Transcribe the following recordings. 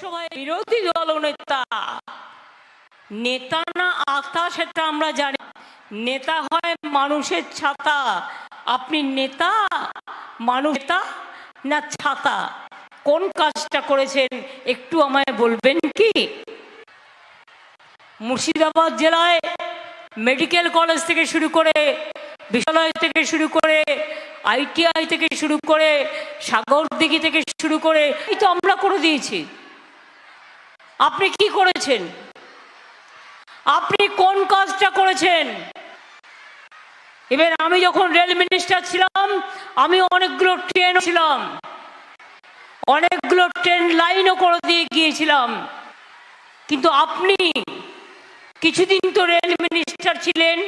লোকসভায় বিরোধী দলনেতা, নেতা না আতা সেটা আমরা জানি। নেতা হয় মানুষের ছাতা। আপনি নেতা, মানুষ নেতা না ছাতা? কোন কাজটা করেছেন একটু আমায় বলবেন কি? মুর্শিদাবাদ জেলায় মেডিকেল কলেজ থেকে শুরু করে, বিশ্ববিদ্যালয় থেকে শুরু করে, ITI থেকে শুরু করে, সাগরদিঘি থেকে শুরু করে এই তো আমরা করে দিয়েছি। আপনি কি করেছেন? আপনি কোন কাজটা করেছেন? এবার আমি যখন রেল মিনিস্টার ছিলাম, আমি অনেকগুলো ট্রেন ছিলাম, অনেকগুলো ট্রেন লাইনও করে দিয়ে গিয়েছিলাম। কিন্তু আপনি কিছুদিন তো রেল মিনিস্টার ছিলেন,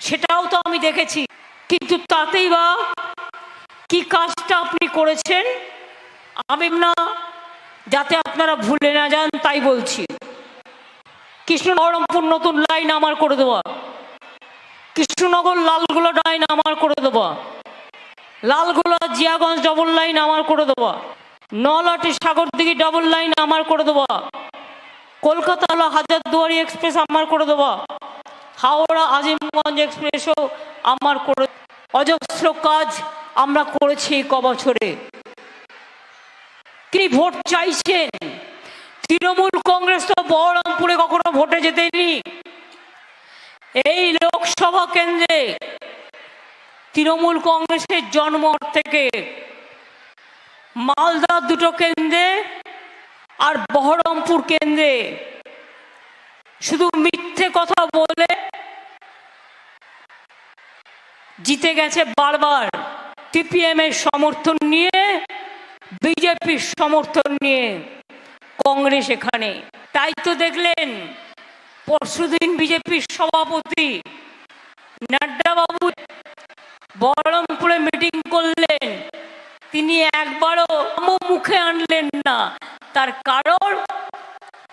সেটাও তো আমি দেখেছি, কিন্তু তাতেই বা কি কাজটা আপনি করেছেন আমি না, যাতে আপনারা ভুলে না যান তাই বলছি। কৃষ্ণনগরমপুর নতুন লাইন আমার করে দেওয়া, কৃষ্ণনগর লালগোলা লাইন আমার করে দেওয়া, লালগোলা জিয়াগঞ্জ ডবল লাইন আমার করে দেওয়া, নলাটি সাগরদিঘি ডবল লাইন আমার করে দেওয়া, কলকাতা হাজারদুয়ারি এক্সপ্রেস আমার করে দেওয়া, হাওড়া আজিমগঞ্জ এক্সপ্রেসও আমার করে, অজস্র কাজ আমরা করেছি ক বছরে। তিনি ভোট চাইছেন, তৃণমূল কংগ্রেস তো বহরমপুরে কখনো ভোটে যেতেনি। এই লোকসভা কেন্দ্রে তৃণমূল কংগ্রেসের জন্ম থেকে মালদা দুটো কেন্দ্রে আর বহরমপুর কেন্দ্রে শুধু মিথ্যে কথা বলে জিতে গেছে বারবার। CPM এর সমর্থন নিয়ে, বিজেপির সমর্থন নিয়ে কংগ্রেস এখানে। তাই তো দেখলেন পরশুদিন বিজেপির সভাপতি নাড্ডা বাবু বহরমপুরে মিটিং করলেন, তিনি একবারও মুখে আনলেন না। তার কারণ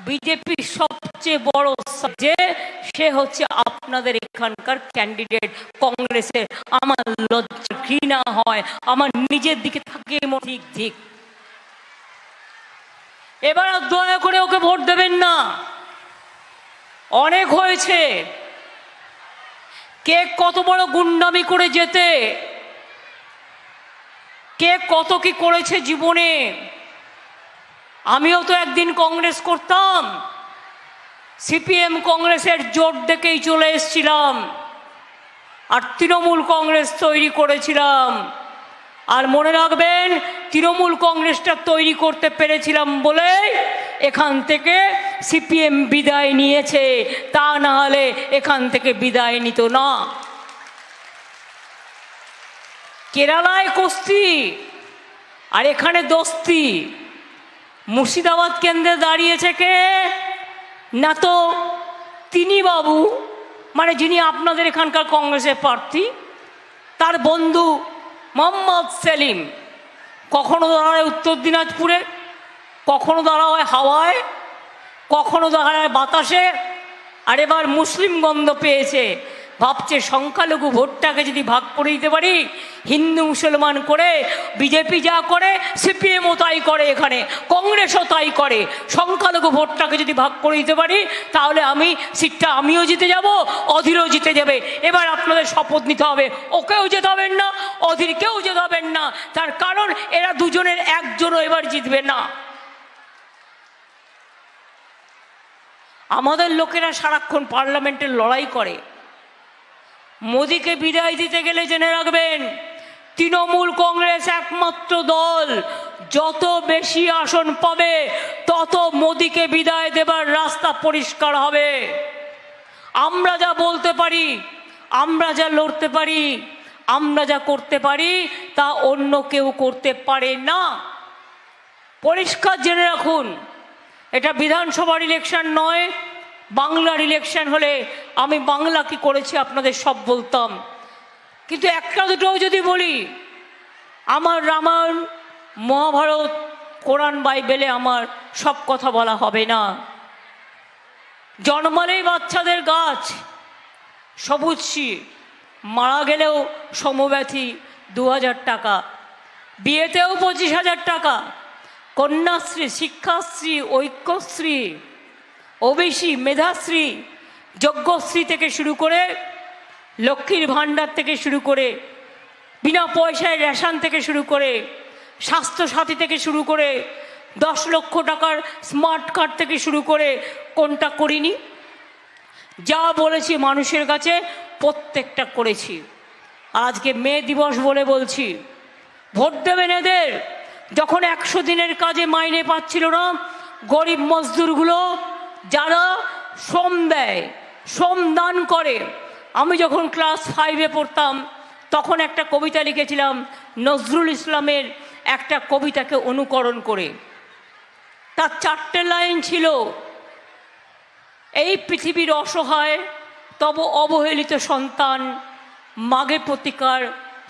বিজেপির সবচেয়ে বড় যে সে হচ্ছে আপনাদের এখানকার ক্যান্ডিডেট কংগ্রেসের। আমার লজ্জা ঘৃণা হয়, আমার নিজের দিকে থাকে ঠিক ঠিক। এবার দয়া করে ওকে ভোট দেবেন না, অনেক হয়েছে। কে কত বড় গুন্ডামি করে যেতে, কে কত কি করেছে জীবনে। আমিও তো একদিন কংগ্রেস করতাম, CPM কংগ্রেসের জোট দেখেই চলে এসেছিলাম, আর তৃণমূল কংগ্রেস তৈরি করেছিলাম। আর মনে রাখবেন, তৃণমূল কংগ্রেসটা তৈরি করতে পেরেছিলাম বলে এখান থেকে CPM বিদায় নিয়েছে, তা না হলে এখান থেকে বিদায় নিত না। কেরালায় কুস্তি আর এখানে দোস্তি। মুর্শিদাবাদ কেন্দ্রে দাঁড়িয়েছে কে? না তো তিনি বাবু, মানে যিনি আপনাদের এখানকার কংগ্রেসের প্রার্থী, তার বন্ধু মোহাম্মদ সেলিম। কখনো দাঁড়ায় উত্তর দিনাজপুরে, কখনো দাঁড়ায় হাওয়ায়, কখনো দাঁড়ায় বাতাসে। আর এবার মুসলিম গন্ধ পেয়েছে, ভাবছে সংখ্যালঘু ভোটটাকে যদি ভাগ করে দিতে পারি, হিন্দু মুসলমান করে, বিজেপি যা করে CPMও তাই করে, এখানে কংগ্রেসও তাই করে। সংখ্যালঘু ভোটটাকে যদি ভাগ করে দিতে পারি, তাহলে আমি সিটটা আমিও জিতে যাব, অধীরও জিতে যাবে। এবার আপনাদের শপথ নিতে হবে, ওকেও জেতাবেন না, অধীরকেও জেতাবেন না। তার কারণ এরা দুজনের একজনও এবার জিতবে না। আমাদের লোকেরা সারাক্ষণ পার্লামেন্টের লড়াই করে। মোদিকে বিদায় দিতে গেলে জেনে রাখবেন, তৃণমূল কংগ্রেস একমাত্র দল যত বেশি আসন পাবে তত মোদিকে বিদায় দেবার রাস্তা পরিষ্কার হবে। আমরা যা বলতে পারি, আমরা যা লড়তে পারি, আমরা যা করতে পারি, তা অন্য কেউ করতে পারে না। পরিষ্কার জেনে রাখুন, এটা বিধানসভার ইলেকশন নয়, বাংলার ইলেকশন হলে আমি বাংলা কি করেছি আপনাদের সব বলতাম। কিন্তু একটা দুটোও যদি বলি, আমার রামায়ণ, মহাভারত, কোরআন, বাইবেলে আমার সব কথা বলা হবে না। জন্মালেই বাচ্চাদের গাছ সবুজ শির, মারা গেলেও সমব্যথী 2000 টাকা, বিয়েতেও 25,000 টাকা, কন্যাশ্রী, শিক্ষাশ্রী, ঐক্যশ্রী, ওবিসি, মেধাশ্রী, যজ্ঞশ্রী থেকে শুরু করে লক্ষ্মীর ভাণ্ডার থেকে শুরু করে বিনা পয়সায় রেশন থেকে শুরু করে স্বাস্থ্যসাথী থেকে শুরু করে 10 লক্ষ টাকার স্মার্ট কার্ড থেকে শুরু করে কোনটা করিনি? যা বলেছি মানুষের কাছে প্রত্যেকটা করেছি। আজকে মে দিবস বলে বলছি, ভোট দেবেন এদের। যখন 100 দিনের কাজে মাইনে পাচ্ছিল না গরিব মজদুরগুলো, যারা শ্রম দেয়, শ্রম দান করে, আমি যখন ক্লাস 5-এ পড়তাম তখন একটা কবিতা লিখেছিলাম নজরুল ইসলামের একটা কবিতাকে অনুকরণ করে। তার 4টে লাইন ছিল, এই পৃথিবীর অসহায় তব অবহেলিত সন্তান, মাগে প্রতিকার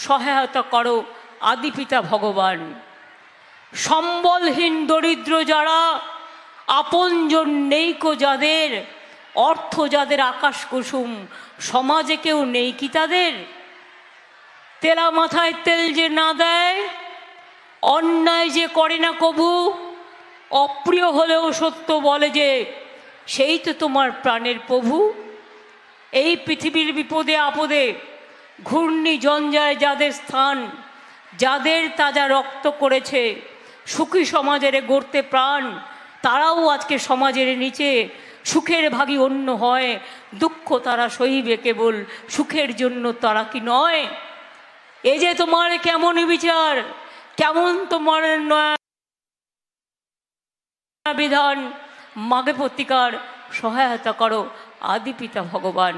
সহায়তা করো আদি পিতা ভগবান। সম্বলহীন দরিদ্র যারা, আপনজন নেইকো যাদের, অর্থ যাদের আকাশ কুসুম, সমাজে কেউ নেই কি তাদের? তেলা মাথায় তেল যে না দেয়, অন্যায় যে করে না কবু, অপ্রিয় হলেও সত্য বলে যে, সেই তো তোমার প্রাণের প্রভু। এই পৃথিবীর বিপদে আপদে ঘূর্ণি জঞ্জায় যাদের স্থান, যাদের তাজা রক্ত করেছে সুখী সমাজের গড়তে প্রাণ, তারাও আজকে সমাজের নিচে সুখের ভাগী অন্য হয়। দুঃখ তারা সহিবে কেবল সুখের জন্য, তারা কি নয়? এই যে তোমার কেমন বিচার, কেমন তোমার নয়া বিধান, মাগে প্রতিকার সহায়তা করো আদি পিতা ভগবান।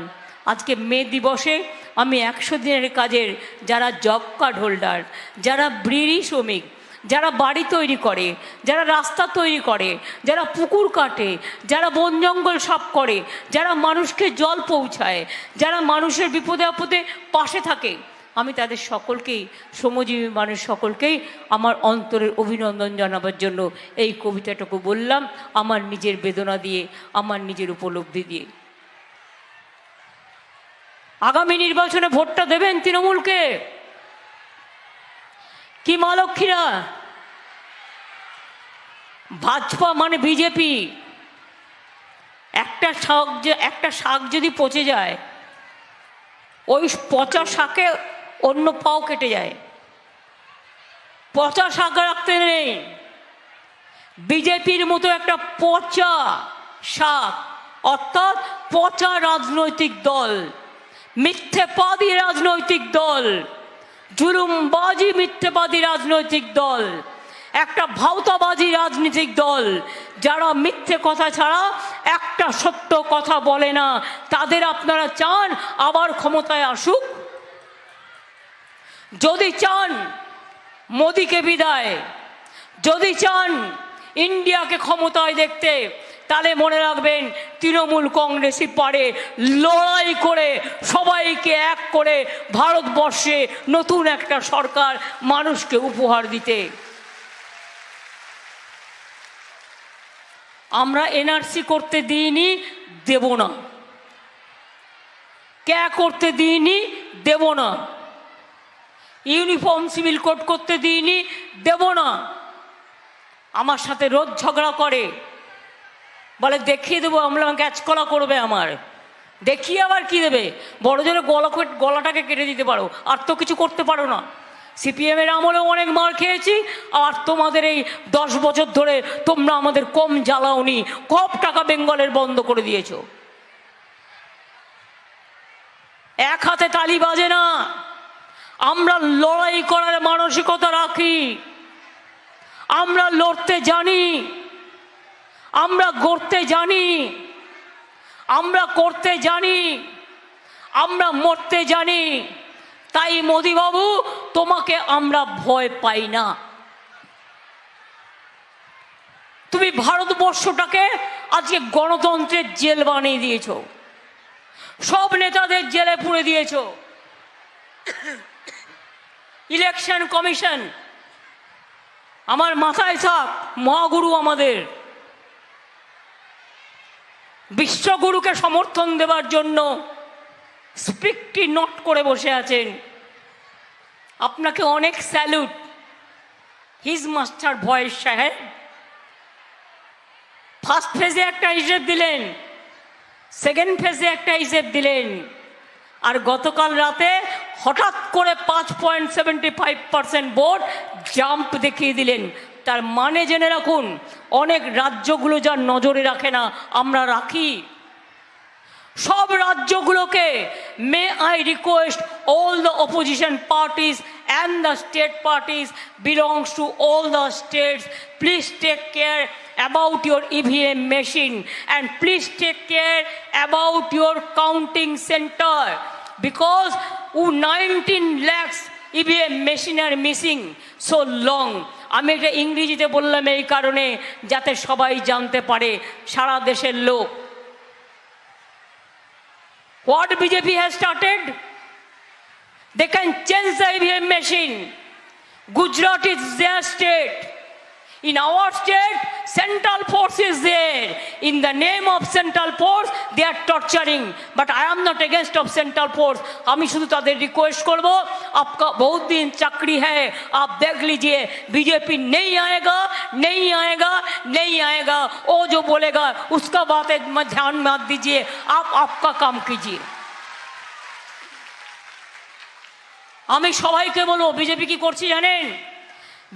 আজকে মে দিবসে আমি 100 দিনের কাজের যারা জব কার্ড হোল্ডার, যারা বিড়ি শ্রমিক, যারা বাড়ি তৈরি করে, যারা রাস্তা তৈরি করে, যারা পুকুর কাটে, যারা বন জঙ্গল সাফ করে, যারা মানুষকে জল পৌঁছায়, যারা মানুষের বিপদে আপদে পাশে থাকে, আমি তাদের সকলকেই, শ্রমজীবী মানুষ সকলকেই আমার অন্তরের অভিনন্দন জানাবার জন্য এই কবিতাটুকু বললাম, আমার নিজের বেদনা দিয়ে, আমার নিজের উপলব্ধি দিয়ে। আগামী নির্বাচনে ভোটটা দেবেন তৃণমূলকে কি মা লক্ষ্মীরা? ভাজপা মানে বিজেপি। একটা শাক যদি পচে যায়, ওই পচা শাকে অন্য পাও কেটে যায়। পচা শাক রাখতে নেই। বিজেপির মতো একটা পচা শাক, অর্থাৎ পচা রাজনৈতিক দল, মিথ্যেবাদী রাজনৈতিক দল, জুলুমবাজি মিথ্যেবাদী রাজনৈতিক দল, একটা ভাওতাবাজি রাজনৈতিক দল, যারা মিথ্যে কথা ছাড়া একটা সত্য কথা বলে না, তাদের আপনারা চান আবার ক্ষমতায় আসুক? যদি চান মোদিকে বিদায়, যদি চান ইন্ডিয়াকে ক্ষমতায় দেখতে, তাহলে মনে রাখবেন তৃণমূল কংগ্রেসই পারে লড়াই করে সবাইকে এক করে ভারতবর্ষে নতুন একটা সরকার মানুষকে উপহার দিতে। আমরা এনআরসি করতে দিইনি, দেব না। কে করতে দিইনি, দেব না। ইউনিফর্ম সিভিল কোড করতে দিইনি, দেব না। আমার সাথে রোজ ঝগড়া করে, বলে দেখিয়ে দেবো, আমরা ক্যাচকলা করবে আমার। দেখিয়ে আবার কি দেবে? বড় জোরে গলাটাকে কেটে দিতে পারো, আর তো কিছু করতে পারো না। সিপিএমের আমলেও অনেক মার খেয়েছি, আর তোমাদের এই 10 বছর ধরে তোমরা আমাদের কম জ্বালাওনি, কম টাকা বেঙ্গলের বন্ধ করে দিয়েছো। এক হাতে তালি বাজে না। আমরা লড়াই করার মানসিকতা রাখি, আমরা লড়তে জানি, আমরা গড়তে জানি, আমরা করতে জানি, আমরা মরতে জানি। তাই মোদিবাবু, তোমাকে আমরা ভয় পাই না। তুমি ভারতবর্ষটাকে আজকে গণতন্ত্রের জেল বানিয়ে দিয়েছ, সব নেতাদের জেলে পুরে দিয়েছ। ইলেকশন কমিশন আমার মাথায় থাক, মহাগুরু আমাদের, বিশ্বগুরুকে সমর্থন দেওয়ার জন্য স্পিকটি নোট করে বসে আছেন। আপনাকে অনেক স্যালুট। হিজ মাস্টার ভয়েস সাহেব ফার্স্ট ফেজে একটা হিসেব দিলেন, সেকেন্ড ফেজে একটা হিসেব দিলেন, আর গতকাল রাতে হঠাৎ করে 5.75% ভোট জাম্প দেখিয়ে দিলেন। তার মানে জেনে রাখুন, অনেক রাজ্যগুলো যা নজরে রাখে না, আমরা রাখি। সব রাজ্যগুলোকে may I request all the opposition parties and the state parties belongs to all the states, please take care about your EVM machine and please take care about your counting center, because 19 lakhs EVM machine are missing so long. আমি এটা ইংরেজিতে বললাম এই কারণে যাতে সবাই জানতে পারে, সারা দেশের লোক। What BJP has started? They can change the EVM machine. Gujarat is their state. In our state, central force is there. In the name of central force, they are torturing. But I am not against of central force. আমি শুধু তাদের request করব, आपका बहुत दिन चाकरी है, आप देख लीजिए, बीजेपी नहीं आएगा, नहीं आएगा, नहीं आएगा। वो जो बोलेगा उसका बात में ध्यान मत दीजिए, आप आपका काम कीजिए। আমি সবাইকে বলবো, বিজেপি কি করছে জানেন?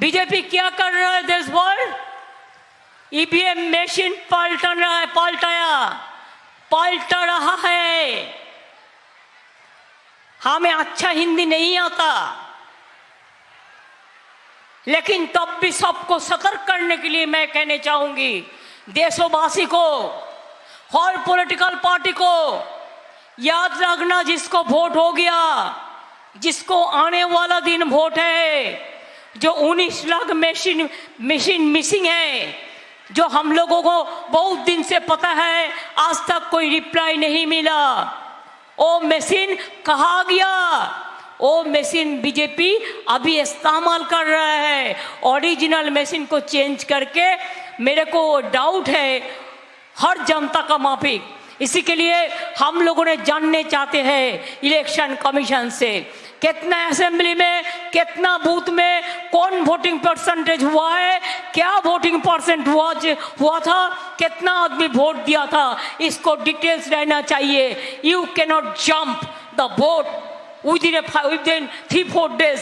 बीजेपी क्या कर रहा है देश भर? ईवीएम मशीन पलटा रहा है। हमें अच्छा हिंदी नहीं आता, लेकिन तब भी सबको सतर्क करने के लिए मैं कहने चाहूंगी, देशवासी को, हर पॉलिटिकल पार्टी को याद रखना, जिसको वोट हो गया, जिसको आने वाला दिन वोट है, जो 19 लाख मशीन मिसिंग है, जो हम लोगों को बहुत दिन से पता है, आज तक कोई रिप्लाई नहीं मिला। वो मशीन कहाँ गया? वो मशीन बीजेपी अभी इस्तेमाल कर रहा है, ओरिजिनल मशीन को चेंज करके। मेरे को डाउट है हर जनता का माफिक। इसी के लिए हम लोगों ने जानने चाहते हैं इलेक्शन कमीशन से, कितना असेंबली में, कितना बूथ में, कौन वोटिंग परसेंटेज हुआ है, क्या वोटिंग परसेंट हुआ था, कितना आदमी वोट दिया था, इसको डिटेल्स रहना चाहिए। You cannot jump the vote within 3-4 days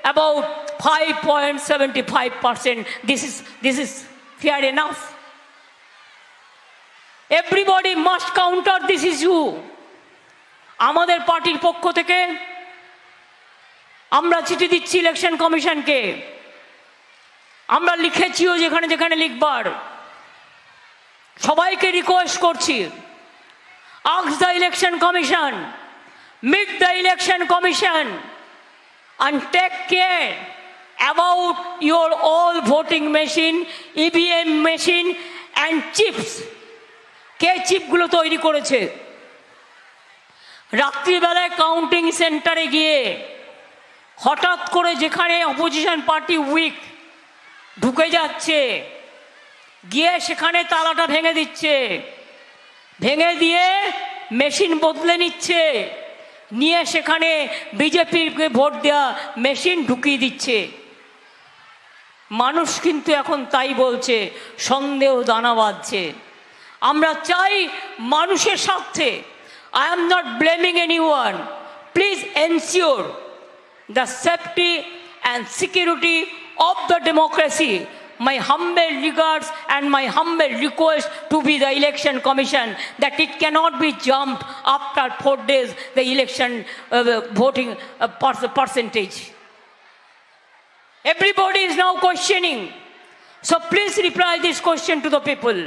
about 5.75%. This is fair enough. Everybody must counter this issue. আমাদের পার্টির পক্ষ থেকে আমরা চিঠি দিচ্ছি ইলেকশন কমিশনকে, আমরা লিখেছিও যেখানে যেখানে লিখবার, সবাইকে রিকোয়েস্ট করছি, ask the election commission, meet the election commission and take care about your all voting machine, EVM machine and chips. কে চিপগুলো তৈরি করেছে? রাত্রিবেলায় কাউন্টিং সেন্টারে গিয়ে হঠাৎ করে যেখানে অপোজিশন পার্টি উইক ঢুকে যাচ্ছে, গিয়ে সেখানে তালাটা ভেঙে দিচ্ছে, ভেঙে দিয়ে মেশিন বদলে নিচ্ছে, নিয়ে সেখানে বিজেপিকে ভোট দেওয়া মেশিন ঢুকিয়ে দিচ্ছে। মানুষ কিন্তু এখন তাই বলছে, সন্দেহ দানা বাঁধছে। আমরা চাই মানুষের স্বার্থে, I am not blaming anyone, please ensure the safety and security of the democracy. My humble regards and my humble request to be the election commission that it cannot be jumped after 4 days the election voting percentage. Everybody is now questioning, so please reply this question to the people.